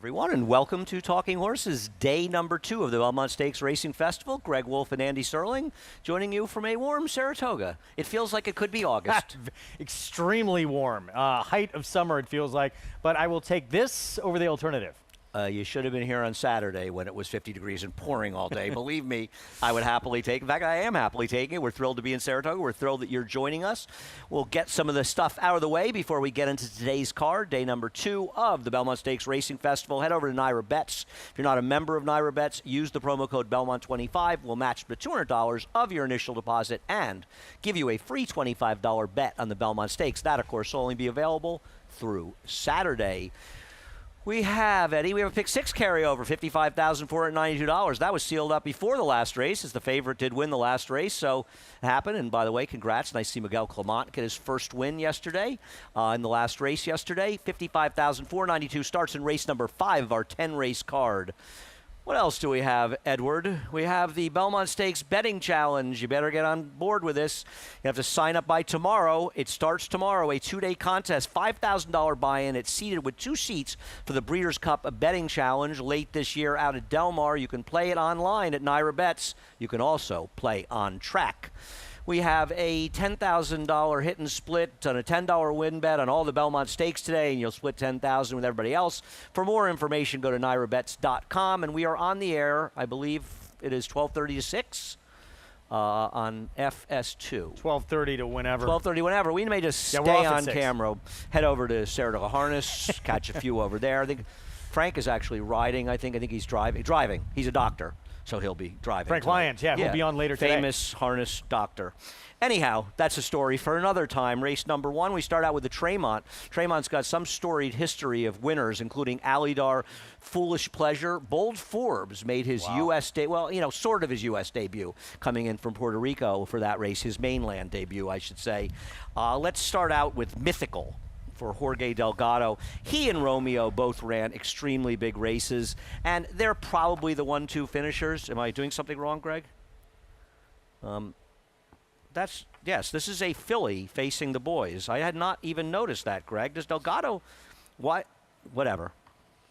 everyone, and welcome to Talking Horses, day number 2 of the Belmont Stakes Racing Festival. Greg Wolf and Andy Serling joining you from a warm Saratoga. It feels like it could be August. Extremely warm. Height of summer, it feels like. But I will take this over the alternative. You should have been here on Saturday when it was 50 degrees and pouring all day. Believe me, I would happily take it. In fact, I am happily taking it. We're thrilled to be in Saratoga. We're thrilled that you're joining us. We'll get some of the stuff out of the way before we get into today's card, day number 2 of the Belmont Stakes Racing Festival. Head over to NYRA Bets. If you're not a member of NYRA Bets, use the promo code Belmont25. We'll match the $200 of your initial deposit and give you a free $25 bet on the Belmont Stakes. That, of course, will only be available through Saturday. We have, Eddie, we have a pick 6 carryover, $55,492. That was sealed up before the last race, as the favorite did win the last race, so it happened. And by the way, congrats. Nice to see Miguel Clement get his first win yesterday in the last race yesterday. $55,492 starts in race number 5 of our 10-race card. What else do we have, Edward? We have the Belmont Stakes Betting Challenge. You better get on board with this. You have to sign up by tomorrow. It starts tomorrow, a 2-day contest, $5,000 buy-in. It's seated with 2 seats for the Breeders' Cup Betting Challenge late this year out at Del Mar. You can play it online at NYRA Bets. You can also play on track. We have a $10,000 hit and split on a $10 win bet on all the Belmont Stakes today, and you'll split $10,000 with everybody else. For more information, go to nyrabets.com, and we are on the air. I believe it is 12:30 to 6 on FS2. 12:30 to whenever. 12:30 whenever. We may just stay on camera. Head over to Saratoga Harness, catch a few over there. I think Frank is actually riding. I think he's driving. He's a doctor. So he'll be driving. Frank Lyons, yeah, he'll be on later today. Famous harness doctor. Anyhow, that's a story for another time. Race number 1, we start out with the Tremont. Tremont's got some storied history of winners, including Alidar, Foolish Pleasure. Bold Forbes made his U.S. sort of his U.S. debut, coming in from Puerto Rico for that race, his mainland debut, I should say. Let's start out with Mythical for Jorge Delgado. He and Romeo both ran extremely big races, and they're probably the 1-2 finishers. Am I doing something wrong, Greg? Yes, this is a filly facing the boys. I had not even noticed that, Greg. Does Delgado, whatever.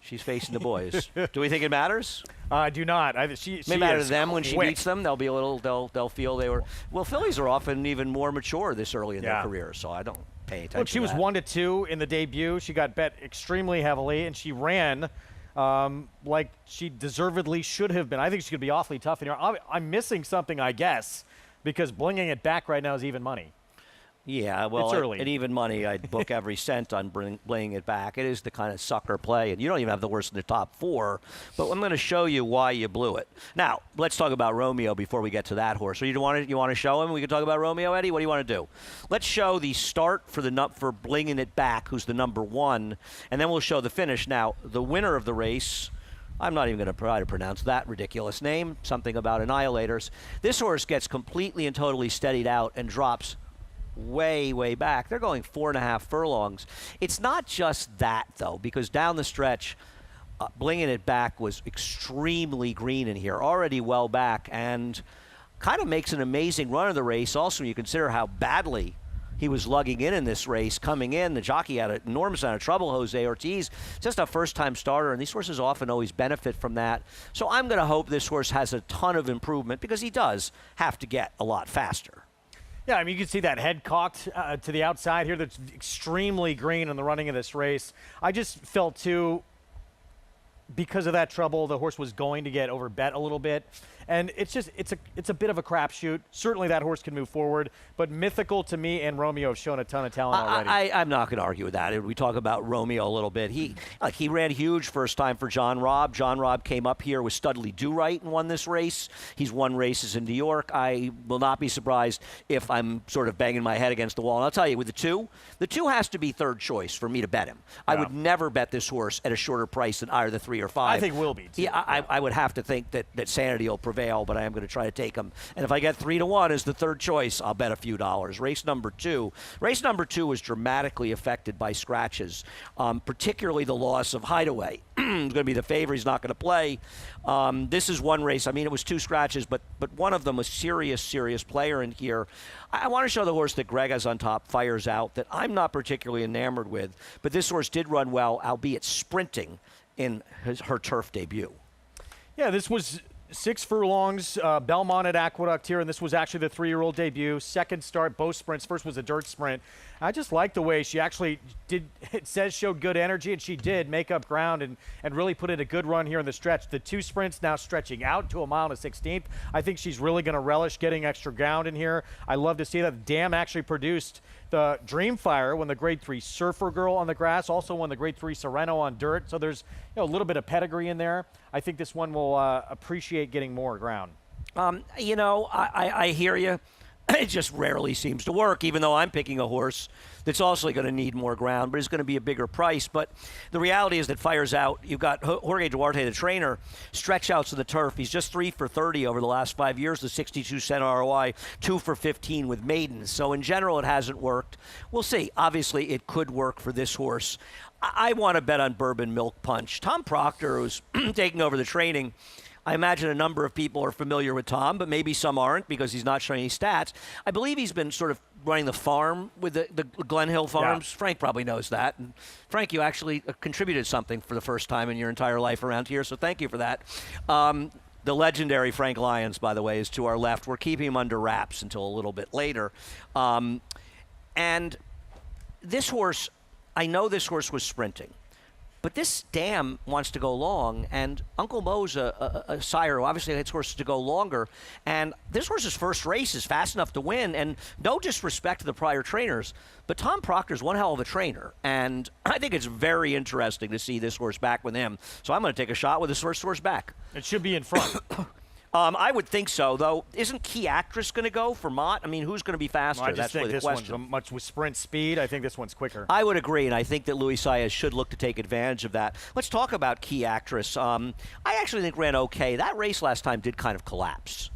She's facing the boys. Do we think it matters? I do not. She may matter to them when quick. She beats them. They'll be a little. They'll feel they were. Well, fillies are often even more mature this early in their career, so I don't pay attention. Look, she was 1-2 in the debut. She got bet extremely heavily, and she ran like she deservedly should have been. I think she could be awfully tough in here. I'm missing something, I guess, because blinging it back right now is even money. Yeah, well, it's early. At even money, I'd book every cent on bringing it back. It is the kind of sucker play, and you don't even have the worst in the top 4, but I'm going to show you why you blew it. Now, let's talk about Romeo before we get to that horse. So you want to show him? We can talk about Romeo, Eddie? What do you want to do? Let's show the start for blinging it back, who's the number 1, and then we'll show the finish. Now, the winner of the race, I'm not even going to try to pronounce that ridiculous name, something about Annihilators. This horse gets completely and totally steadied out and drops way back. They're going 4.5 furlongs. It's not just that, though, because down the stretch, blinging it back was extremely green in here, already well back, and kind of makes an amazing run of the race. Also, you consider how badly he was lugging in this race. Coming in, the jockey had an enormous amount of trouble, Jose Ortiz. Just a first-time starter, and these horses often always benefit from that. So I'm going to hope this horse has a ton of improvement, because he does have to get a lot faster. Yeah, I mean, you can see that head cocked to the outside here. That's extremely green in the running of this race. I just felt, too, because of that trouble, the horse was going to get overbet a little bit. And it's a bit of a crapshoot. Certainly that horse can move forward, but Mythical to me and Romeo have shown a ton of talent already. I'm not going to argue with that. We talk about Romeo a little bit. He ran huge first time for John Robb. John Robb came up here with Studley Do Right and won this race. He's won races in New York. I will not be surprised if I'm sort of banging my head against the wall. And I'll tell you, with the 2 has to be third choice for me to bet him. Yeah. I would never bet this horse at a shorter price than either the 3 or 5. I think will be, too. Yeah, I would have to think that Sanity will prevail, but I am going to try to take him. And if I get 3-1 as the third choice, I'll bet a few dollars. Race number 2 was dramatically affected by scratches, particularly the loss of Hideaway. He's going to be the favorite. He's not going to play. This is one race. I mean, it was 2 scratches, but one of them was serious player in here. I want to show the horse that Greg has on top, Fires Out, that I'm not particularly enamored with, but this horse did run well, albeit sprinting. in her turf debut. Yeah, this was 6 furlongs, Belmont at Aqueduct here, and this was actually the 3-year-old debut. Second start, both sprints. First was a dirt sprint. I just like the way she actually did, it says showed good energy, and she did make up ground and really put in a good run here in the stretch. The 2 sprints now stretching out to a mile and a 16th. I think she's really going to relish getting extra ground in here. I love to see that. Dam actually produced the Dreamfire, won the Grade 3 Surfer Girl on the grass, also won the Grade 3 Sereno on dirt. So there's a little bit of pedigree in there. I think this one will appreciate getting more ground. I hear you. It just rarely seems to work, even though I'm picking a horse that's also going to need more ground, but it's going to be a bigger price. But the reality is that Fires Out, you've got Jorge Duarte, the trainer, stretch outs of the turf. He's just 3 for 30 over the last 5 years, the 62-cent ROI, 2 for 15 with maidens. So in general, it hasn't worked. We'll see. Obviously, it could work for this horse. I want to bet on Bourbon Milk Punch. Tom Proctor, who's taking over the training, I imagine a number of people are familiar with Tom, but maybe some aren't because he's not showing any stats. I believe he's been sort of running the farm with the Glen Hill Farms. Yeah. Frank probably knows that. And Frank, you actually contributed something for the first time in your entire life around here, so thank you for that. The legendary Frank Lyons, by the way, is to our left. We're keeping him under wraps until a little bit later. And this horse, I know this horse was sprinting. But this Dam wants to go long, and Uncle Mo's a sire who obviously hits horses to go longer. And this horse's first race is fast enough to win, and no disrespect to the prior trainers, but Tom Proctor's one hell of a trainer. And I think it's very interesting to see this horse back with him. So I'm going to take a shot with this first horse back. It should be in front. I would think so, though. Isn't Key Actress going to go for Mott? I mean, who's going to be faster? Well, I just That's think really the this question. one's much with sprint speed. I think this one's quicker. I would agree, and I think that Luis Saez should look to take advantage of that. Let's talk about Key Actress. I actually think ran okay. That race last time did kind of collapse.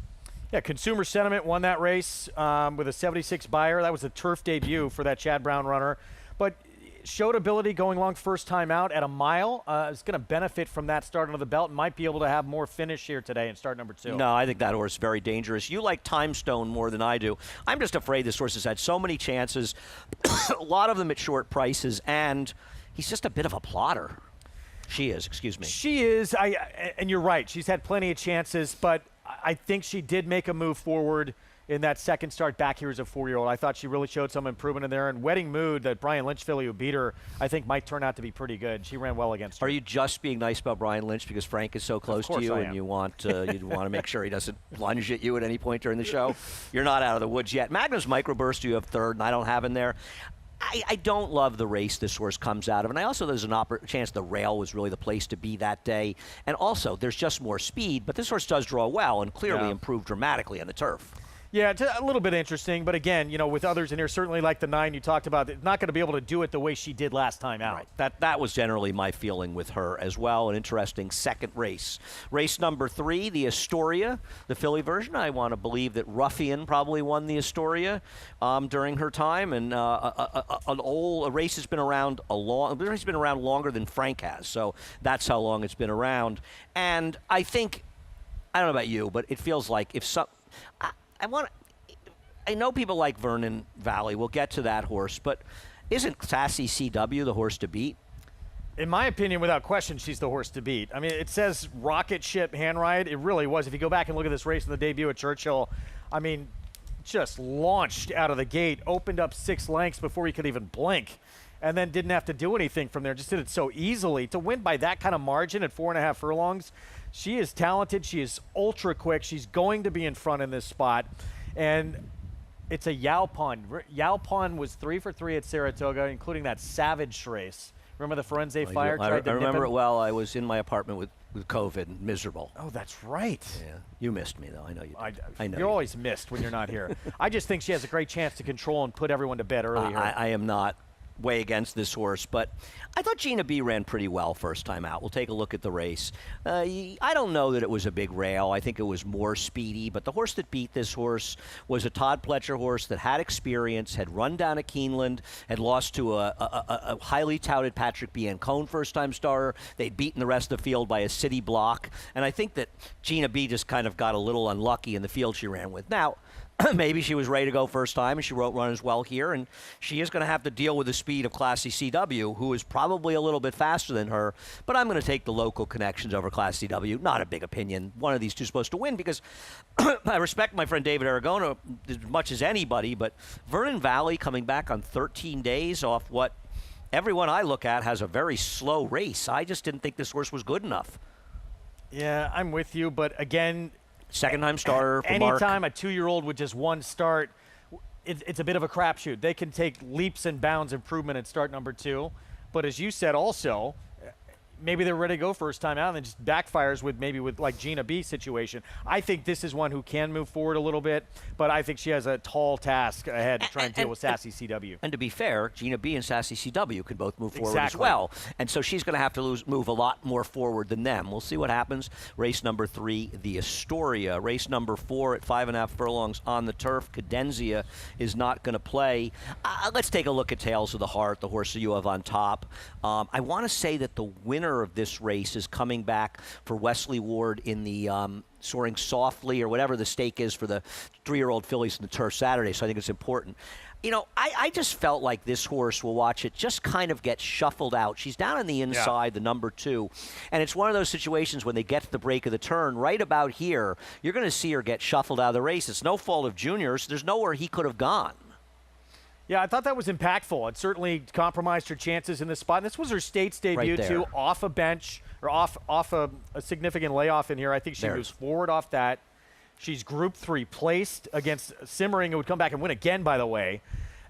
Yeah, Consumer Sentiment won that race with a 76 buyer. That was a turf debut for that Chad Brown runner. But showed ability going long first time out at a mile. Is going to benefit from that start under the belt and might be able to have more finish here today in start number 2. No, I think that horse is very dangerous. You like Timestone more than I do. I'm just afraid this horse has had so many chances, a lot of them at short prices, and he's just a bit of a plotter. She is, excuse me. She is, and you're right. She's had plenty of chances, but I think she did make a move forward in that second start back here as a 4-year-old. I thought she really showed some improvement in there. And Wedding Mood, that Brian Lynch filly who beat her, I think might turn out to be pretty good. She ran well against her. Are you just being nice about Brian Lynch because Frank is so close to you and you want to make sure he doesn't lunge at you at any point during the show? You're not out of the woods yet. Magnus Microburst you have third, and I don't have in there. I don't love the race this horse comes out of, and I also there's an chance the rail was really the place to be that day. And also, there's just more speed, but this horse does draw well and clearly improved dramatically on the turf. Yeah, it's a little bit interesting, but again, with others in here, certainly like the 9 you talked about, not going to be able to do it the way she did last time out. Right. That was generally my feeling with her as well. An interesting second race. Race number 3, the Astoria, the filly version. I want to believe that Ruffian probably won the Astoria during her time, and a race has been around longer than Frank has, so that's how long it's been around. And I think, I don't know about you, but it feels like if some. I know people like Vernon Valley. We'll get to that horse, but isn't Sassy CW the horse to beat? In my opinion, without question, she's the horse to beat. I mean, it says rocket ship hand ride. It really was. If you go back and look at this race in the debut at Churchill, I mean, just launched out of the gate, opened up 6 lengths before he could even blink, and then didn't have to do anything from there. Just did it so easily. To win by that kind of margin at 4.5 furlongs, she is talented. She is ultra quick. She's going to be in front in this spot. And it's a Yaupon. Yaupon was 3 for 3 at Saratoga, including that Savage race. Remember the Firenze Fire? I remember it well. I was in my apartment with COVID, miserable. Oh, that's right. Yeah, you missed me, though. I know you did. I know you're always missed when you're not here. I just think she has a great chance to control and put everyone to bed early here. I am not way against this horse, but I thought Gina B ran pretty well first time out. We'll take a look at the race. I don't know that it was a big rail. I think it was more speedy, but the horse that beat this horse was a Todd Pletcher horse that had experience, had run down at Keeneland, had lost to a highly touted Patrick Biancone first-time starter. They'd beaten the rest of the field by a city block, and I think that Gina B just kind of got a little unlucky in the field she ran with. Now, maybe she was ready to go first time, and she won't run as well here, and she is going to have to deal with the speed of Classy CW, who is probably a little bit faster than her, but I'm going to take the local connections over Classy CW. Not a big opinion. One of these two is supposed to win because I respect my friend David Aragona as much as anybody, but Vernon Valley coming back on 13 days off what everyone I look at has a very slow race. I just didn't think this horse was good enough. Yeah, I'm with you, but again, Second-time starter for Mark. anytime a 2-year-old with just one start, it's a bit of a crapshoot. They can take leaps and bounds improvement at start number 2, but as you said also, maybe they're ready to go first time out and then just backfires with like Gina B situation. I think this is one who can move forward a little bit, but I think she has a tall task ahead to try and deal with Sassy CW. And to be fair, Gina B and Sassy CW can both move forward as Exactly. well. And so she's going to have to move a lot more forward than them. We'll see what happens. Race number 3, the Astoria. Race number 4 at 5.5 furlongs on the turf. Cadenzia is not going to play. Let's take a look at Tales of the Heart, the horse that you have on top. I want to say that the winner of this race is coming back for Wesley Ward in the Soaring Softly or whatever the stake is for the 3-year-old fillies in the turf Saturday, so I think it's important. You know, I just felt like this horse, we'll watch it, just kind of get shuffled out. She's down on the inside, the number 2, and it's one of those situations when they get to the break of the turn, right about here, you're going to see her get shuffled out of the race. It's no fault of Junior's. There's nowhere he could have gone. Yeah, I thought that was impactful. It certainly compromised her chances in this spot. And this was her States debut, Right too, there. off a bench or off a significant layoff in here. I think she moves forward off that. She's Group 3 placed against Simmering, who would come back and win again, by the way.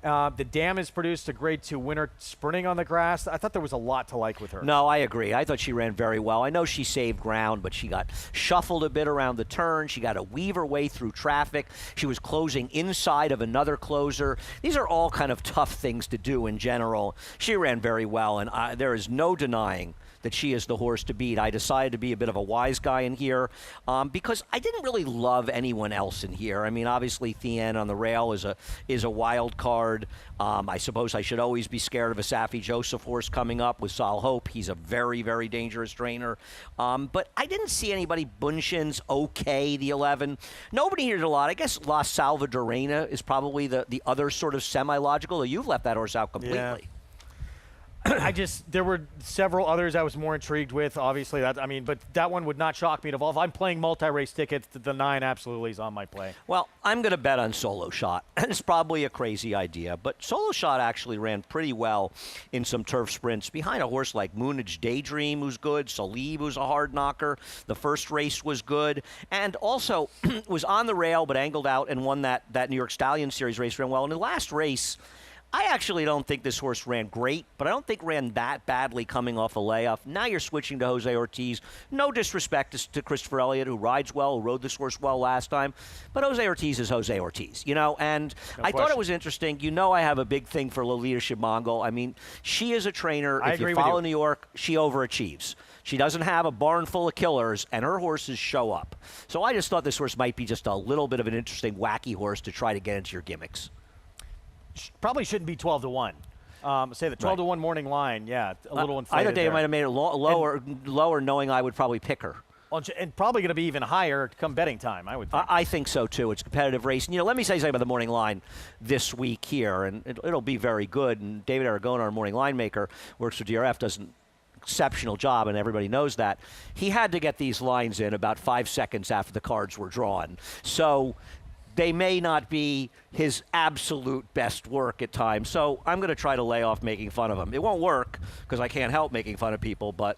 The Dam has produced a Grade 2 winner sprinting on the grass. I thought there was a lot to like with her. No, I agree. I thought she ran very well. I know she saved ground, but she got shuffled a bit around the turn. She got to weave her way through traffic. She was closing inside of another closer. These are all kind of tough things to do in general. She ran very well, and there is no denying that she is the horse to beat. I decided to be a bit of a wise guy in here because I didn't really love anyone else in here. I mean, obviously, Thien on the rail is a wild card. I suppose I should always be scared of a Safi Joseph horse coming up with Sol Hope. He's a very, very dangerous trainer. But I didn't see anybody. Bunshin's okay, the 11. Nobody here did a lot. I guess La Salvadorena is probably the other sort of semi-logical, though you've left that horse out completely. Yeah. There were several others I was more intrigued with, obviously. But that one would not shock me at all. If I'm playing multi-race tickets, the 9 absolutely is on my play. Well, I'm going to bet on Solo Shot. It's probably a crazy idea, but Solo Shot actually ran pretty well in some turf sprints behind a horse like Moonage Daydream, who's good, Salib, who's a hard knocker. The first race was good, and also was on the rail but angled out and won that New York Stallion Series race ran well. In the last race, I actually don't think this horse ran great, but I don't think ran that badly coming off a layoff. Now you're switching to Jose Ortiz. No disrespect to Christopher Elliott, who rides well, who rode this horse well last time, but Jose Ortiz is Jose Ortiz, you know, and I thought it was interesting. You know I have a big thing for Lolita Shimongol. I mean, she is a trainer. If you follow New York, she overachieves. She doesn't have a barn full of killers, and her horses show up. So I just thought this horse might be just a little bit of an interesting, wacky horse to try to get into your gimmicks. Probably shouldn't be 12-1. Say the 12-1 morning line, yeah, a little inflated. I thought Dave might have made it lower, knowing I would probably pick her. And probably going to be even higher come betting time, I would think. I think so, too. It's a competitive race. And, you know, let me say something about the morning line this week here, and it'll be very good. And David Aragona, our morning line maker, works for DRF, does an exceptional job, and everybody knows that. He had to get these lines in about 5 seconds after the cards were drawn. So they may not be his absolute best work at times. So I'm going to try to lay off making fun of him. It won't work because I can't help making fun of people, but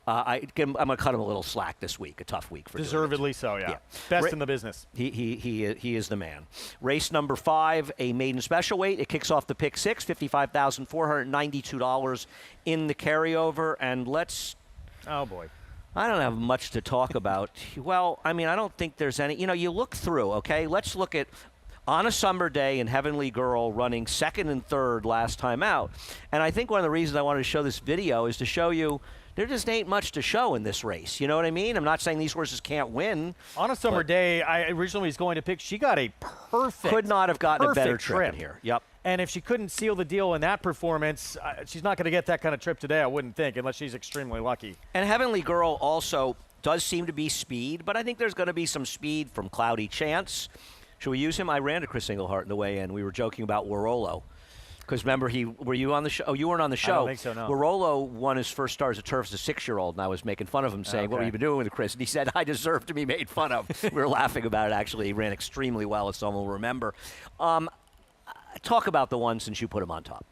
I'm going to cut him a little slack this week, a tough week for deservedly so, yeah. Best in the business. He is the man. Race number 5, a maiden special weight. It kicks off the pick 6, $55,492 in the carryover. And oh, boy. I don't have much to talk about. Well, I mean, I don't think there's any. You know, you look through, okay? Let's look at On a Summer Day and Heavenly Girl running 2nd and 3rd last time out. And I think one of the reasons I wanted to show this video is to show you there just ain't much to show in this race. You know what I mean? I'm not saying these horses can't win. On a Summer Day, I originally was going to pick. She got a perfect, could not have gotten a better trip in here. Yep. And if she couldn't seal the deal in that performance, she's not going to get that kind of trip today, I wouldn't think, unless she's extremely lucky. And Heavenly Girl also does seem to be speed, but I think there's going to be some speed from Cloudy Chance. Should we use him? I ran to Chris Englehart in the way in. We were joking about Warolo. Because remember, were you on the show? Oh, you weren't on the show. I don't think so, no. Warolo won his first start as a turf as a 6-year-old, and I was making fun of him, saying, "What have you been doing with Chris?" And he said, "I deserve to be made fun of." We were laughing about it. Actually, he ran extremely well, as someone will remember. Talk about the one since you put him on top.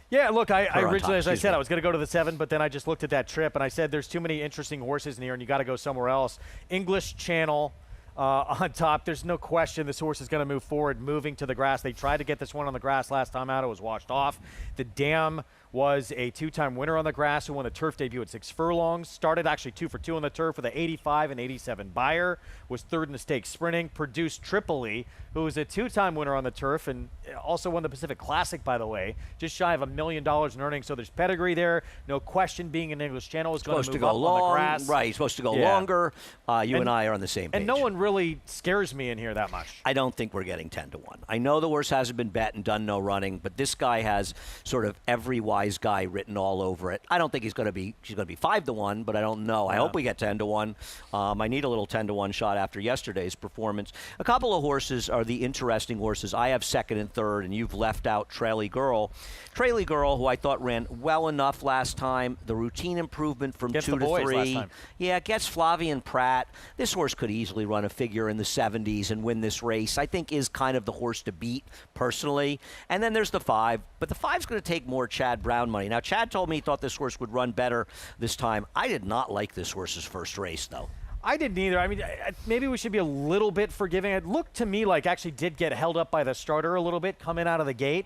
Yeah, look, I on originally, top, as I excuse said, me. I was going to go to the 7, but then I just looked at that trip, and I said there's too many interesting horses in here, and you got to go somewhere else. English Channel on top. There's no question this horse is going to move forward, moving to the grass. They tried to get this one on the grass last time out. It was washed off. The Dam was a 2-time winner on the grass who won the turf debut at 6 furlongs. Started actually 2 for 2 on the turf with an 85 and 87 buyer. Was third in the stakes sprinting. Produced Tripoli, who was a 2-time winner on the turf and also won the Pacific Classic, by the way. Just shy of $1 million in earnings. So there's pedigree there. No question being an English Channel is going to move up on the grass. Right, he's supposed to go longer. You and I are on the same page. And no one really scares me in here that much. I don't think we're getting 10 to 1. I know the horse hasn't been bet and done no running, but this guy has sort of every wise guy written all over it. I don't think she's going to be 5 to 1, but I don't know. I hope we get 10 to 1. I need a little 10 to 1 shot after yesterday's performance. A couple of horses are the interesting horses. I have second and third, and you've left out Traily Girl. Traily Girl, who I thought ran well enough last time. The routine improvement from Gets 2 the to boys 3. last time. Yeah, gets Flavian Pratt. This horse could easily run a figure in the 70s and win this race. I think is kind of the horse to beat personally. And then there's the 5, but the 5's going to take more Chad Brown money. Now, Chad told me he thought this horse would run better this time. I did not like this horse's first race, though. I didn't either. I mean, maybe we should be a little bit forgiving. It looked to me like actually did get held up by the starter a little bit coming out of the gate.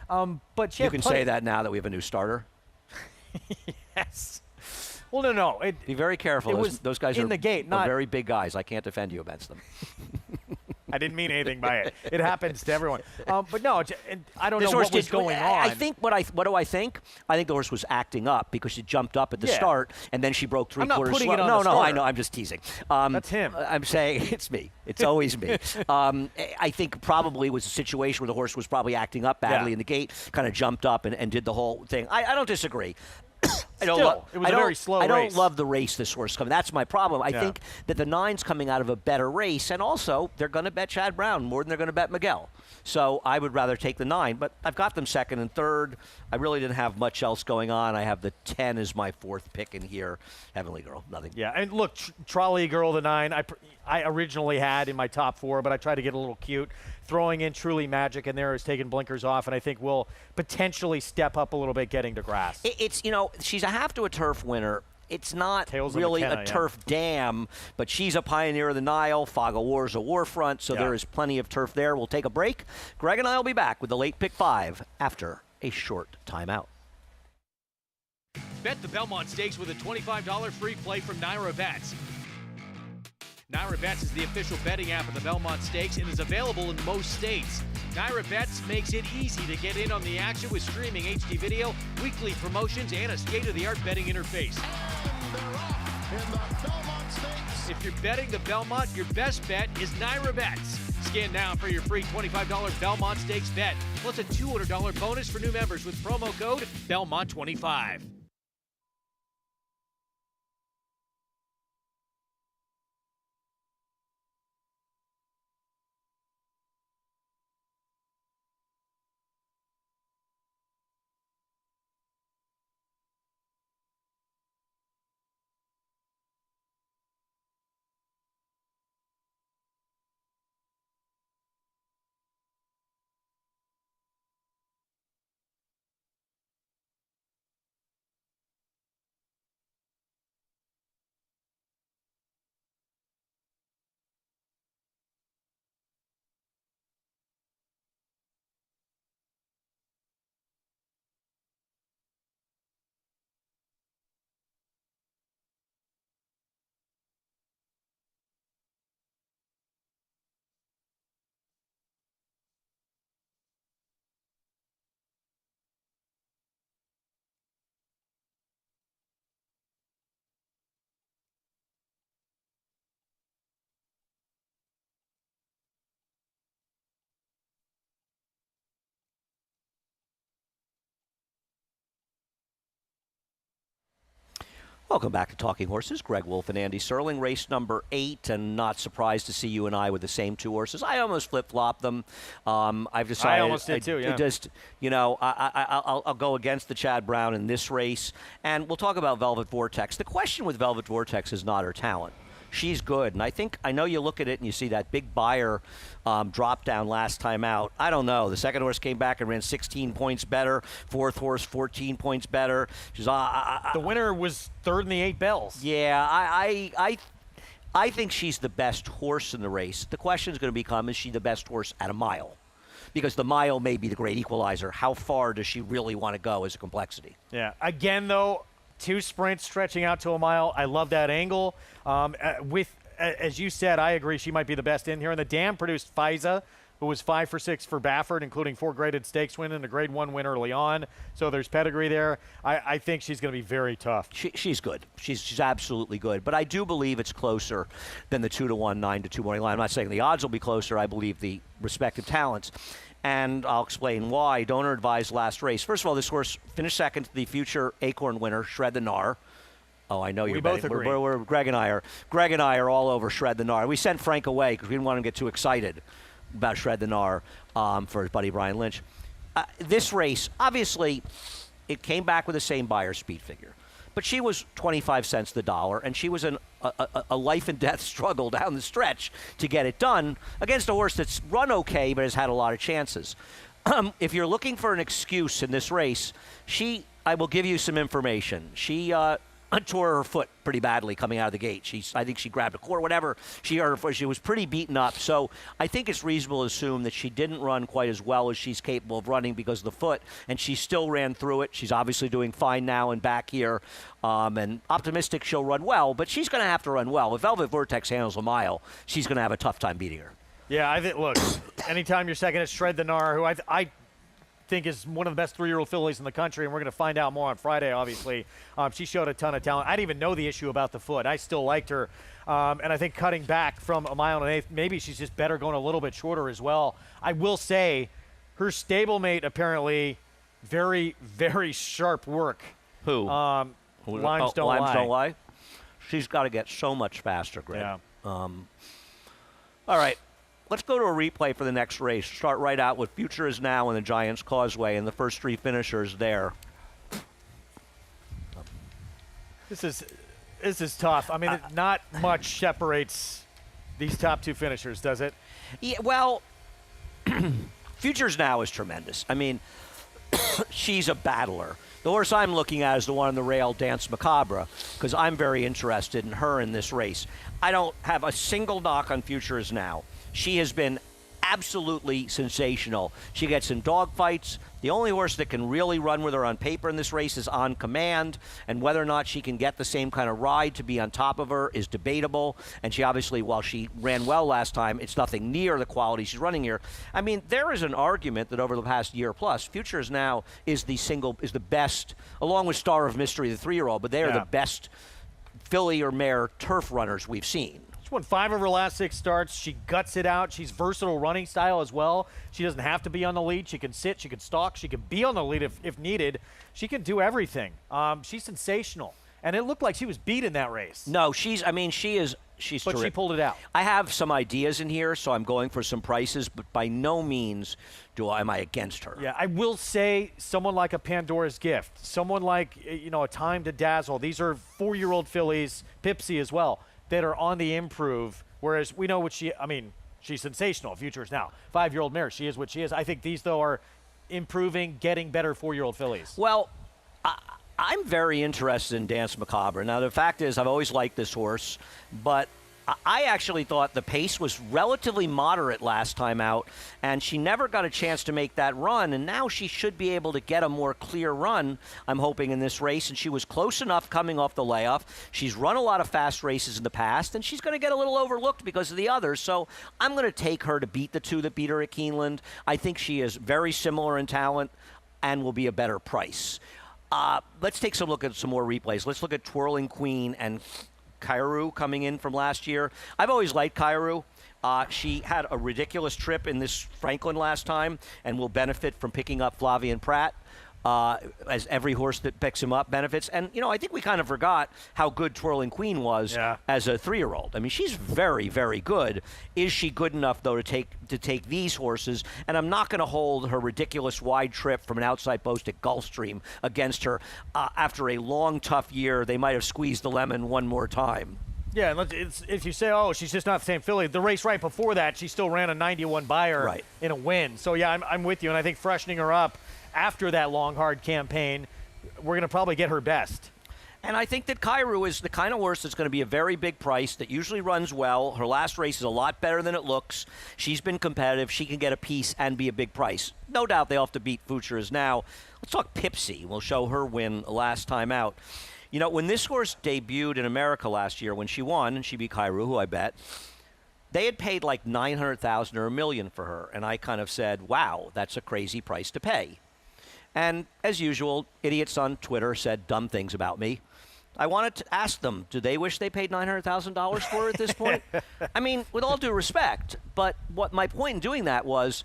But she You had can plenty- say that now that we have a new starter. Yes. Well, no. Be very careful. It was Those guys in are the gate, are not- very big guys. I can't defend you against them. I didn't mean anything by it. It happens to everyone. But no, I don't This know horse what was did- going on. I think what do I think? I think the horse was acting up because she jumped up at the Yeah. start and then she broke I'm not three-quarters putting slow. it on No, the I starter. know. I'm just teasing. That's him. I'm saying it's me. It's always me. I think probably was a situation where the horse was probably acting up badly Yeah. in the gate, kind of jumped up and did the whole thing. I don't disagree. It was a very slow I don't race. love the race this horse coming. That's my problem. I think that the 9's coming out of a better race, and also they're going to bet Chad Brown more than they're going to bet Miguel. So I would rather take the 9, but I've got them second and third. I really didn't have much else going on. I have the 10 as my 4th pick in here. Heavenly Girl, nothing. Yeah, and look, Trolley Girl, the 9, I originally had in my top 4, but I tried to get a little cute. Throwing in Truly Magic in there is taking blinkers off, and I think will potentially step up a little bit getting to grass. It's, she's a half to a turf winner. It's not Tales of really McKenna, a yeah. turf dam, but she's a pioneer of the Nile. Fog of War's a war front, so Yeah. there is plenty of turf there. We'll take a break. Greg and I will be back with the late pick 5 after a short timeout. Bet the Belmont Stakes with a $25 free play from Naira Bets. Naira Bets is the official betting app of the Belmont Stakes and is available in most states. Naira Bets makes it easy to get in on the action with streaming HD video, weekly promotions, and a state-of-the-art betting interface. If you're betting the Belmont, your best bet is Naira Bets. Scan now for your free $25 Belmont Stakes bet, plus a $200 bonus for new members with promo code Belmont25. Welcome back to Talking Horses. Greg Wolf and Andy Serling. Race number 8, and not surprised to see you and I with the same 2 horses. I almost flip-flopped them. I've decided. I almost did too, yeah. Just, I'll go against the Chad Brown in this race, and we'll talk about Velvet Vortex. The question with Velvet Vortex is not her talent. She's good, and I know you look at it and you see that big Beyer drop down last time out. I don't know. The second horse came back and ran 16 points better. Fourth horse, 14 points better. She's the winner was third in the 8 bells. Yeah, I think she's the best horse in the race. The question is going to become, is she the best horse at a mile? Because the mile may be the great equalizer. How far does she really want to go as a complexity? Yeah. Again, though, 2 sprints stretching out to a mile. I love that angle. As you said, I agree she might be the best in here. And the dam produced Fiza, who was 5 for 6 for Baffert, including 4 graded stakes win and a grade 1 win early on. So there's pedigree there. I think she's going to be very tough. She's good. She's absolutely good. But I do believe it's closer than the 2-1, 9-2 morning line. I'm not saying the odds will be closer. I believe the respective talents. And I'll explain why. Donor advised last race. First of all, this horse finished second to the future Acorn winner, Shred the Gnar. Oh, I know you're both betting. agree. Greg and I are all over Shred the Gnar. We sent Frank away because we didn't want him to get too excited about Shred the Gnar for his buddy Brian Lynch. This race, obviously, it came back with the same Beyer speed figure. But she was 25 cents the dollar, and she was a life and death struggle down the stretch to get it done against a horse that's run okay but has had a lot of chances. If you're looking for an excuse in this race, I will give you some information. She tore her foot pretty badly coming out of the gate. I think she grabbed a cord, whatever. She was pretty beaten up. So I think it's reasonable to assume that she didn't run quite as well as she's capable of running because of the foot, and she still ran through it. She's obviously doing fine now and back here, and optimistic she'll run well, but she's going to have to run well. If Velvet Vortex handles a mile, she's going to have a tough time beating her. Yeah, I think, look, anytime you're second at Shred the Gnar, who I think is one of the best 3-year-old fillies in the country, and we're going to find out more on Friday, obviously. She showed a ton of talent. I didn't even know the issue about the foot. I still liked her. And I think cutting back from a mile and an eighth, maybe she's just better going a little bit shorter as well. I will say her stablemate apparently very, very sharp work. Who? Limes Don't Lie. Limes Don't Lie? She's got to get so much faster, Greg. Yeah. All right. Let's go to a replay for the next race. Start right out with Future Is Now in the Giants Causeway and the first 3 finishers there. This is tough. I mean, not much separates these top 2 finishers, does it? Yeah, well, Futures Now is tremendous. I mean, she's a battler. The horse I'm looking at is the one on the rail, Dance Macabre, because I'm very interested in her in this race. I don't have a single knock on Future Is Now. She has been absolutely sensational. She gets in dogfights. The only horse that can really run with her on paper in this race is On Command, and whether or not she can get the same kind of ride to be on top of her is debatable. And she obviously, while she ran well last time, it's nothing near the quality she's running here. I mean, there is an argument that over the past year plus, Future Is Now is the best, along with Star of Mystery, the 3-year-old, but they are the best filly or mare turf runners we've seen. She won 5 of her last 6 starts. She guts it out. She's versatile running style as well. She doesn't have to be on the lead. She can sit. She can stalk. She can be on the lead if needed. She can do everything. She's sensational. And it looked like she was beat in that race. No, she's But terrific. she pulled it out. I have some ideas in here, so I'm going for some prices, but by no means am I against her. Yeah, I will say someone like a Pandora's Gift, someone like, a Time to Dazzle. These are 4-year-old fillies, Pipsy as well, that are on the improve, whereas we know what she's sensational. Future Is Now. 5-year-old mare, she is what she is. I think these, though, are improving, getting better 4-year-old fillies. Well, I'm very interested in Dance Macabre. Now, the fact is, I've always liked this horse, but I actually thought the pace was relatively moderate last time out, and she never got a chance to make that run, and now she should be able to get a more clear run, I'm hoping, in this race, and she was close enough coming off the layoff. She's run a lot of fast races in the past, and she's going to get a little overlooked because of the others, so I'm going to take her to beat the 2 that beat her at Keeneland. I think she is very similar in talent and will be a better price. Let's take some look at some more replays. Let's look at Twirling Queen and Kairu coming in from last year. I've always liked Kairu. She had a ridiculous trip in this Franklin last time and will benefit from picking up Flavien Prat. as every horse that picks him up benefits. And, I think we kind of forgot how good Twirling Queen was as a 3-year-old. I mean, she's very, very good. Is she good enough, though, to take these horses? And I'm not going to hold her ridiculous wide trip from an outside post at Gulfstream against her. After a long, tough year, they might have squeezed the lemon one more time. Yeah, and if you say, oh, she's just not the same filly, the race right before that, she still ran a 91 Beyer in a win. So, yeah, I'm with you, and I think freshening her up after that long, hard campaign, we're going to probably get her best. And I think that Kairu is the kind of horse that's going to be a very big price, that usually runs well. Her last race is a lot better than it looks. She's been competitive. She can get a piece and be a big price. No doubt they'll have to beat Futures now. Let's talk Pipsy. We'll show her win last time out. When this horse debuted in America last year, when she won, and she beat Kairu, who I bet, they had paid like $900,000 or $1 million for her. And I kind of said, wow, that's a crazy price to pay. And as usual, idiots on Twitter said dumb things about me. I wanted to ask them, do they wish they paid $900,000 for her at this point? I mean, with all due respect, but what my point in doing that was,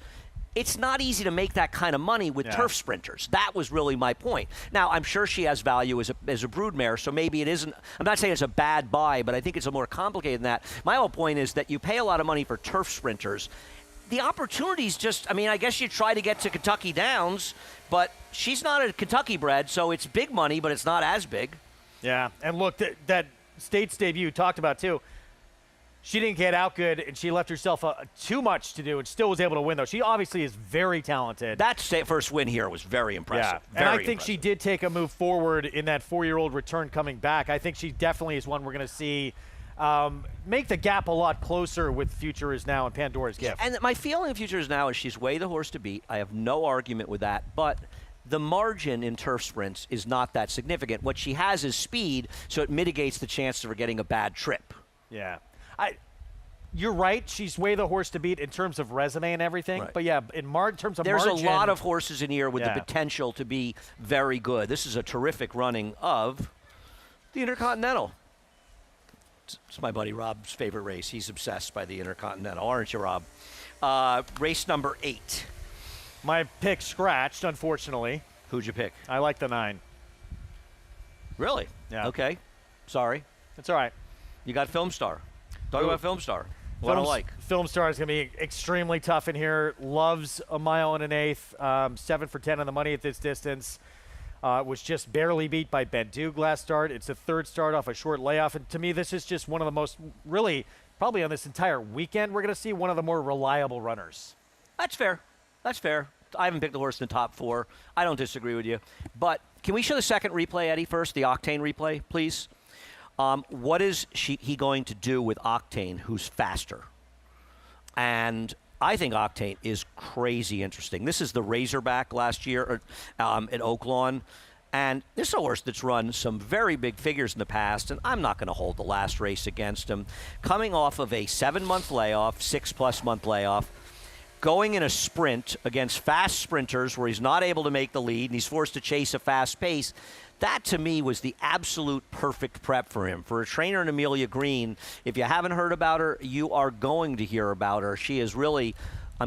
it's not easy to make that kind of money with turf sprinters. That was really my point. Now, I'm sure she has value as a broodmare, so maybe it isn't. I'm not saying it's a bad buy, but I think it's a more complicated than that. My whole point is that you pay a lot of money for turf sprinters. The opportunities I guess you try to get to Kentucky Downs, but she's not a Kentucky bred, so it's big money, but it's not as big. Yeah, and look, that States debut talked about too. She didn't get out good, and she left herself too much to do and still was able to win, though. She obviously is very talented. That first win here was very impressive. Yeah, and I think she did take a move forward in that 4-year-old return coming back. I think she definitely is one we're going to see make the gap a lot closer with Future Is Now and Pandora's Gift. And my feeling of Future Is Now is she's way the horse to beat. I have no argument with that, but the margin in turf sprints is not that significant. What she has is speed, so it mitigates the chance of her getting a bad trip. Yeah. You're right. She's way the horse to beat in terms of resume and everything. Right. But, yeah, in terms of There's margin, a lot of horses in here with the potential to be very good. This is a terrific running of the Intercontinental. It's my buddy Rob's favorite race. He's obsessed by the Intercontinental. Aren't you, Rob? Race number 8. My pick scratched, unfortunately. Who'd you pick? I like the 9. Really? Yeah. Okay. Sorry. It's all right. You got Film Star. Talk about Film Star. What I don't like. Film Star is going to be extremely tough in here. Loves a mile and an eighth. 7 for 10 on the money at this distance. Was just barely beat by Ben Duke last start. It's a third start off a short layoff. And to me, this is just one of the most, really, probably on this entire weekend, we're going to see one of the more reliable runners. That's fair. That's fair. I haven't picked the horse in the top 4. I don't disagree with you. But can we show the second replay, Eddie, first? The Octane replay, please. What is he going to do with Octane, who's faster? And I think Octane is crazy interesting. This is the Razorback last year at Oaklawn. And this is a horse that's run some very big figures in the past, and I'm not going to hold the last race against him. Coming off of a 7-month layoff, 6+ month layoff, going in a sprint against fast sprinters where he's not able to make the lead and he's forced to chase a fast pace. That, to me, was the absolute perfect prep for him. For a trainer in Amelia Green, if you haven't heard about her, you are going to hear about her. She is really,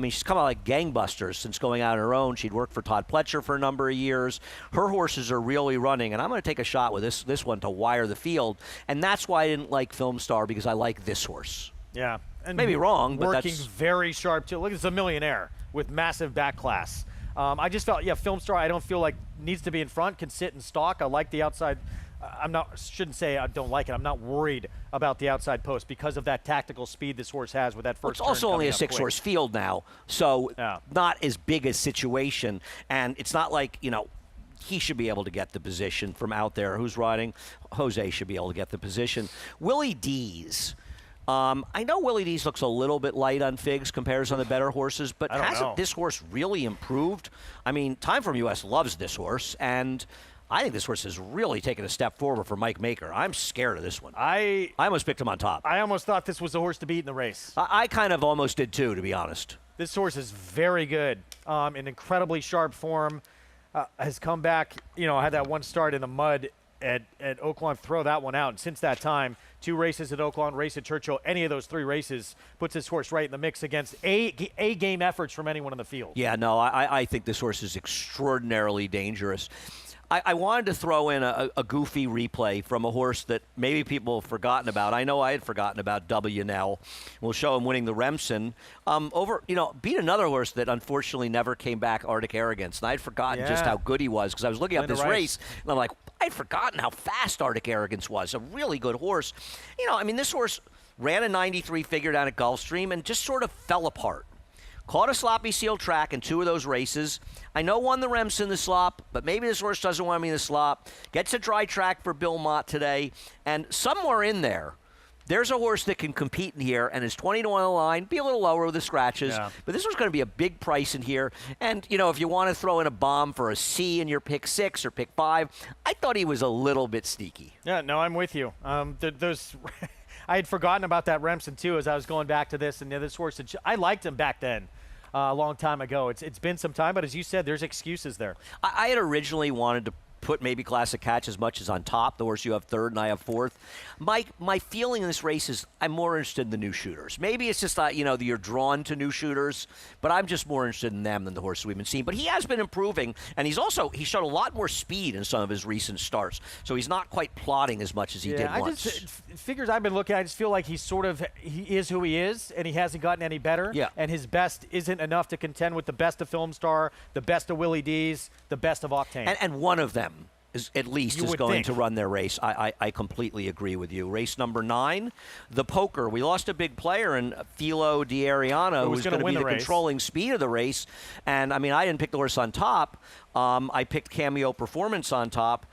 she's come out like gangbusters since going out on her own. She'd worked for Todd Pletcher for a number of years. Her horses are really running, and I'm going to take a shot with this one to wire the field. And that's why I didn't like Film Star, because I like this horse. Yeah. And maybe wrong, but working that's very sharp, too. Look, it's a millionaire with massive back class. I just felt, Film Star, I don't feel like needs to be in front, can sit and stalk. I like the outside. Shouldn't say I don't like it. I'm not worried about the outside post because of that tactical speed this horse has with that first turn. It's also only a coming up 6-horse field now, so not as big a situation. And it's not like, he should be able to get the position from out there. Who's riding? Jose should be able to get the position. Willie Dees. I know Willie Dees looks a little bit light on figs compared to the better horses, but hasn't this horse really improved? Time From US loves this horse, and I think this horse has really taken a step forward for Mike Maker. I'm scared of this one. I almost picked him on top. I almost thought this was the horse to beat in the race. I kind of almost did too, to be honest. This horse is very good, in incredibly sharp form, has come back, had that one start in the mud at Oaklawn, throw that one out. And since that time, 2 races at Oaklawn, race at Churchill. Any of those 3 races puts this horse right in the mix against A-game efforts from anyone in the field. Yeah, no, I think this horse is extraordinarily dangerous. I wanted to throw in a goofy replay from a horse that maybe people have forgotten about. I know I had forgotten about W&L. We'll show him winning the Remsen. Beat another horse that unfortunately never came back, Arctic Arrogance. And I had forgotten just how good he was because I was looking up this race, and I'm like, I'd forgotten how fast Arctic Arrogance was. A really good horse. This horse ran a 93 figure down at Gulfstream and just sort of fell apart. Caught a sloppy seal track in 2 of those races. I know won the Remsen the slop, but maybe this horse doesn't want me in the slop. Gets a dry track for Bill Mott today. And somewhere in there's a horse that can compete in here and is 20 to 1 on the line, be a little lower with the scratches. Yeah. But this one's going to be a big price in here. And, if you want to throw in a bomb for a C in your pick 6 or pick 5, I thought he was a little bit sneaky. Yeah, no, I'm with you. I had forgotten about that Remsen, too, as I was going back to this. And this horse, I liked him back then. A long time ago. It's been some time, but as you said, there's excuses there. I had originally wanted to put maybe Classic Catch as much as on top. The horse you have 3rd and I have 4th. My feeling in this race is I'm more interested in the new shooters. Maybe it's just that, you're drawn to new shooters, but I'm just more interested in them than the horses we've been seeing. But he has been improving, and he showed a lot more speed in some of his recent starts. So he's not quite plodding as much as he did once. Figures I've been looking at, I just feel like he is who he is, and he hasn't gotten any better. Yeah. And his best isn't enough to contend with the best of Film Star, the best of Willie D's, the best of Octane. And one of them is going to run their race. I completely agree with you. Race number 9, the Poker. We lost a big player in Filo D'Ariano, who's going to be the controlling speed of the race. And, I didn't pick the horse on top. I picked Cameo Performance on top.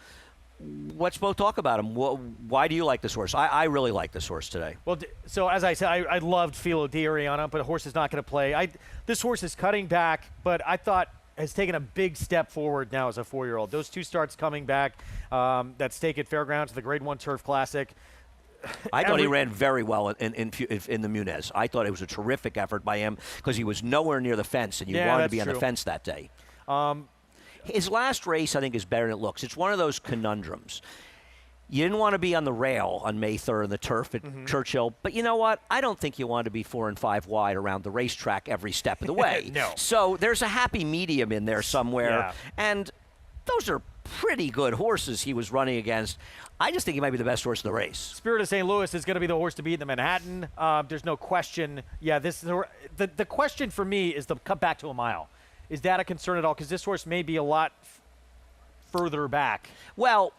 Let's both talk about him. Why do you like this horse? I really like this horse today. Well, so as I said, I loved Filo D'Ariano, but the horse is not going to play. This horse is cutting back, but I thought has taken a big step forward now as a 4-year-old. Those 2 starts coming back, that stake at Fairgrounds, the Grade 1 Turf Classic. I thought he ran very well in the Munez. I thought it was a terrific effort by him because he was nowhere near the fence, and you wanted to be on the fence that day. His last race, I think, is better than it looks. It's one of those conundrums. You didn't want to be on the rail on May 3rd on the turf at Churchill, but you know what? I don't think you want to be 4 and 5 wide around the racetrack every step of the way. No. So there's a happy medium in there somewhere, yeah. And those are pretty good horses he was running against. I just think he might be the best horse in the race. Spirit of St. Louis is going to be the horse to beat in the Manhattan. There's no question. Yeah, the question for me is the cut back to a mile. Is that a concern at all? Because this horse may be a lot further back. Well,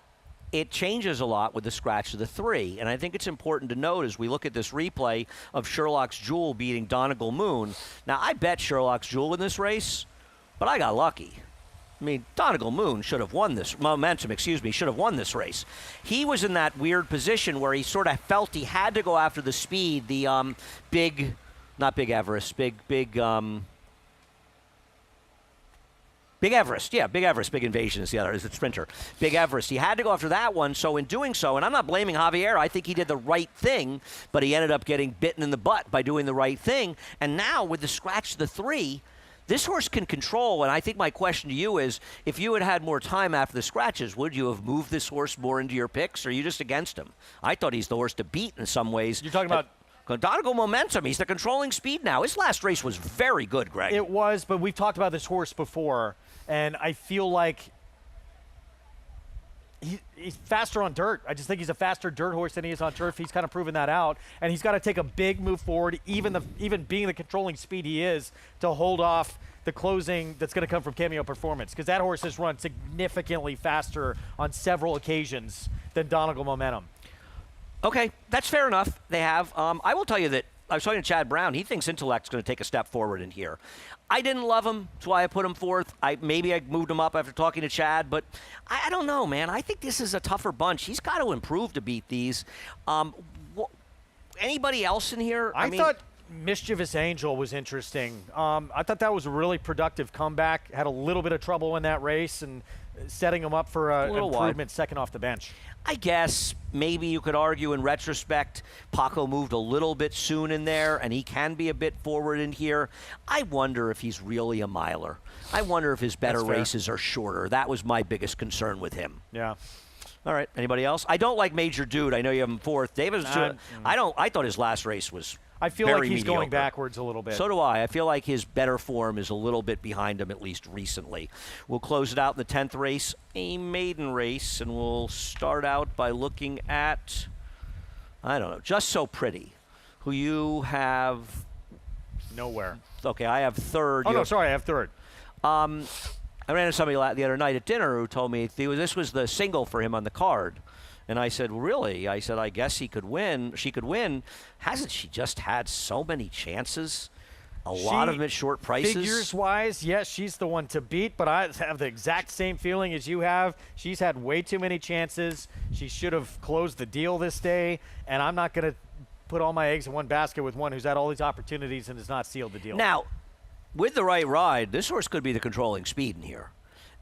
it changes a lot with the scratch of the 3. And I think it's important to note as we look at this replay of Sherlock's Jewel beating Donegal Moon. Now, I bet Sherlock's Jewel in this race, but I got lucky. Donegal Moon should have won this. Momentum, should have won this race. He was in that weird position where he sort of felt he had to go after the speed, the Big Everest, Big Invasion is the other, is the Sprinter. Big Everest. He had to go after that one, so in doing so, and I'm not blaming Javier, I think he did the right thing, but he ended up getting bitten in the butt by doing the right thing. And now with the scratch of the 3, this horse can control, and I think my question to you is, if you had had more time after the scratches, would you have moved this horse more into your picks, or are you just against him? I thought he's the horse to beat in some ways. You're talking about Donegal Momentum. He's the controlling speed now. His last race was very good, Greg. It was, but we've talked about this horse before, and I feel like he's faster on dirt. I just think he's a faster dirt horse than he is on turf. He's kind of proven that out, and he's got to take a big move forward, even being the controlling speed he is, to hold off the closing that's going to come from Cameo Performance, because that horse has run significantly faster on several occasions than Donegal Momentum. Okay, that's fair enough. They have. I will tell you that I was talking to Chad Brown. He thinks Intellect's going to take a step forward in here. I didn't love him. That's why I put him 4th. Maybe I moved him up after talking to Chad, but I don't know, man. I think this is a tougher bunch. He's got to improve to beat these. Anybody else in here? I thought Mischievous Angel was interesting. I thought that was a really productive comeback. Had a little bit of trouble in that race and setting him up for an improvement second off the bench. I guess maybe you could argue in retrospect, Paco moved a little bit soon in there, and he can be a bit forward in here. I wonder if he's really a miler. I wonder if his better races are shorter. That was my biggest concern with him. Yeah. All right. Anybody else? I don't like Major Dude. I know you have him fourth. David's. I thought his last race was. I feel very like he's mediocre. going backwards a little bit. So do I. I feel like his better form is a little bit behind him, at least recently. We'll close it out in the 10th race, a maiden race, and we'll start out by looking at, I don't know, Just So Pretty, who you have. Nowhere. Okay, I have third. Oh, You no, have- sorry, I have third. I ran into somebody the other night at dinner who told me this was the single for him on the card. And I said, really? I said, I guess he could win. She could win. Hasn't she just had so many chances? A lot of them at short prices. Figures-wise, yes, she's the one to beat, but I have the exact same feeling as you have. She's had way too many chances. She should have closed the deal this day, and I'm not going to put all my eggs in one basket with one who's had all these opportunities and has not sealed the deal. Now, with the right ride, this horse could be the controlling speed in here.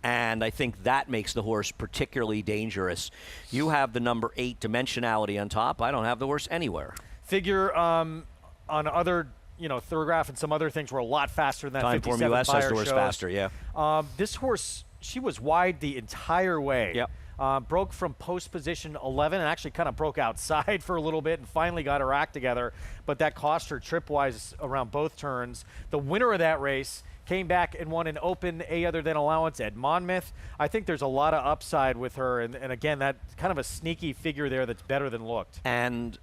And I think that makes the horse particularly dangerous. You have the number 8 dimensionality on top. I don't have the horse anywhere. Figure on other, Thoroughgraph and some other things were a lot faster than that. Time Form 57 US has Fire the horse shows. faster, yeah. This horse, she was wide the entire way. Yep. Broke from post position 11 and actually kind of broke outside for a little bit and finally got her act together. But that cost her trip-wise around both turns. The winner of that race came back and won an open A other than allowance at Monmouth. I think there's a lot of upside with her. And again, that kind of a sneaky figure there that's better than looked. And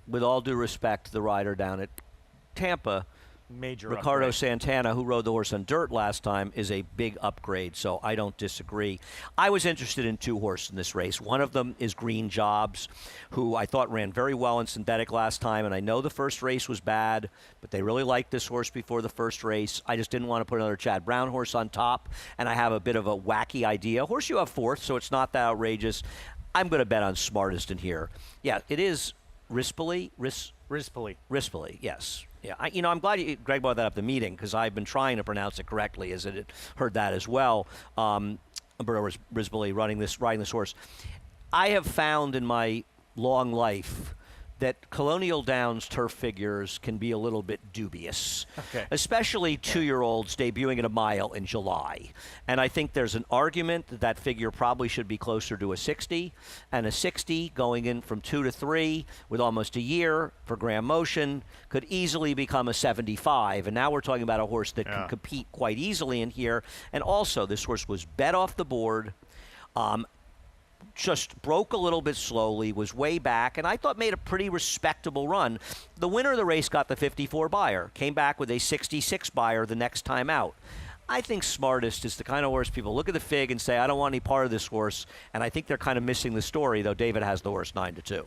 with all due respect, the rider down at Tampa, Major Ricardo upgrade. Santana, who rode the horse on dirt last time, is a big upgrade, so I don't disagree. I was interested in 2 horses in this race. One of them is Green Jobs, who I thought ran very well in synthetic last time, and I know the first race was bad, but they really liked this horse before the first race. I just didn't want to put another Chad Brown horse on top, and I have a bit of a wacky idea. Horse you have fourth, so it's not that outrageous. I'm going to bet on Smartest in here. Yeah, it is Rispoli. Rispoli, yes. Yeah, I'm glad Greg brought that up at the meeting because I've been trying to pronounce it correctly as it heard that as well. Umberto Rispoli riding this horse. I have found in my long life that Colonial Downs turf figures can be a little bit dubious, especially 2-year-olds debuting at a mile in July. And I think there's an argument that figure probably should be closer to a 60, and a 60 going in from 2 to 3 with almost a year for Graham Motion could easily become a 75. And now we're talking about a horse that can compete quite easily in here. And also, this horse was bet off the board. Just broke a little bit slowly, was way back, and I thought made a pretty respectable run. The winner of the race got the 54 buyer, came back with a 66 buyer the next time out. I think Smartest is the kind of horse people look at the fig and say, I don't want any part of this horse, and I think they're kind of missing the story, though David has the horse 9-2.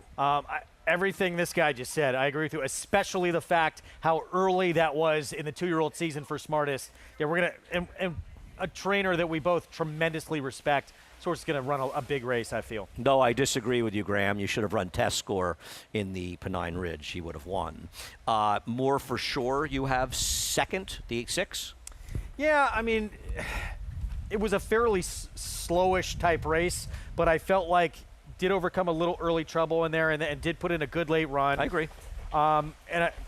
Everything this guy just said, I agree with you, especially the fact how early that was in the 2-year-old season for Smartest. Yeah, we're going to, and a trainer that we both tremendously respect. This horse is going to run a big race, I feel. No, I disagree with you, Graham. You should have run Test Score in the Pennine Ridge. He would have won. More for sure, you have second, the 8-6. Yeah, I mean, it was a fairly slowish type race, but I felt like did overcome a little early trouble in there and did put in a good late run. I agree.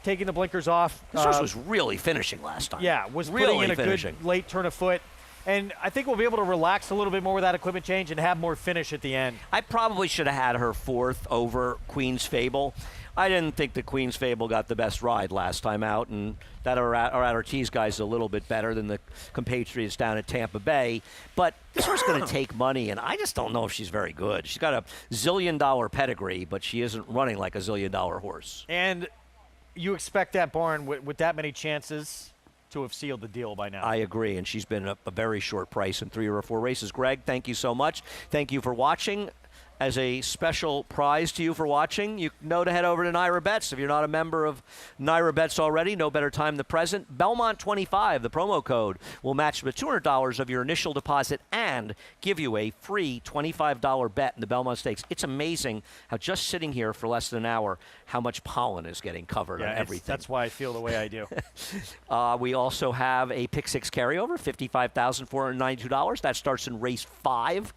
Taking the blinkers off. This horse was really finishing last time. Yeah, was really putting in a finishing. good late turn of foot. And I think we'll be able to relax a little bit more with that equipment change and have more finish at the end. I probably should have had her fourth over Queen's Fable. I didn't think the Queen's Fable got the best ride last time out, and that our Ortiz guy's a little bit better than the compatriots down at Tampa Bay. But this horse going to take money, and I just don't know if she's very good. She's got a zillion-dollar pedigree, but she isn't running like a zillion-dollar horse. And you expect that barn with that many chances to have sealed the deal by now. I agree, and she's been a very short price in 3 or 4 races. Greg, thank you so much. Thank you for watching. As a special prize to you for watching, you know to head over to Naira Bets. If you're not a member of Naira Bets already, no better time than the present. Belmont 25, the promo code, will match with $200 of your initial deposit and give you a free $25 bet in the Belmont Stakes. It's amazing how just sitting here for less than an hour, how much pollen is getting covered on everything. That's why I feel the way I do. We also have a Pick 6 carryover, $55,492. That starts in race 5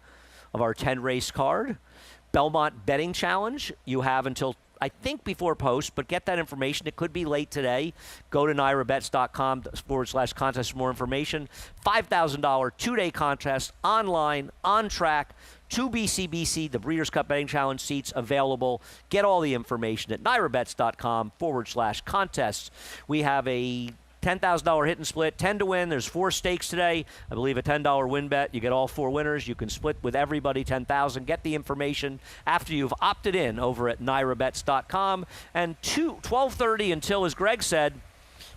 of our 10-race card. Belmont Betting Challenge, you have until, I think, before post, but get that information. It could be late today. Go to NairaBets.com/contest for more information. $5,000 2-day contest, online, on track, 2 BCBC, the Breeders' Cup Betting Challenge seats available. Get all the information at NYRABets.com/contests. We have a $10,000 hit and split, 10 to win. There's 4 stakes today. I believe a $10 win bet. You get all 4 winners. You can split with everybody 10,000. Get the information after you've opted in over at NYRABets.com. And 12:30 until, as Greg said,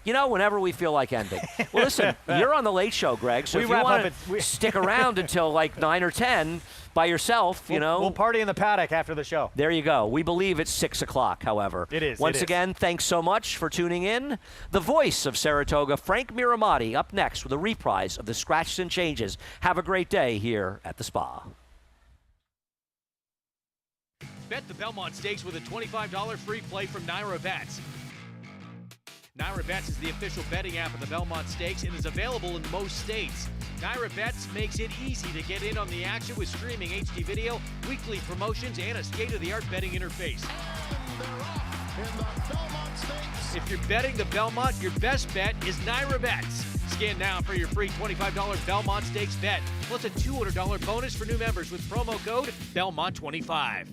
whenever we feel like ending. Well, listen, you're on the Late Show, Greg, so We if you wrap want up to stick around until like 9 or 10 by yourself, We'll party in the paddock after the show. there you go. We believe it's 6 o'clock, however. It is. Once again, thanks so much for tuning in. The voice of Saratoga, Frank Miramati, up next with a reprise of the Scratches and Changes. Have a great day here at the Spa. Bet the Belmont Stakes with a $25 free play from Naira Bets. Naira Bets is the official betting app of the Belmont Stakes and is available in most states. Naira Bets makes it easy to get in on the action with streaming HD video, weekly promotions, and a state-of-the-art betting interface. If you're betting the Belmont, your best bet is Naira Bets. Scan now for your free $25 Belmont Stakes bet, plus a $200 bonus for new members with promo code Belmont25.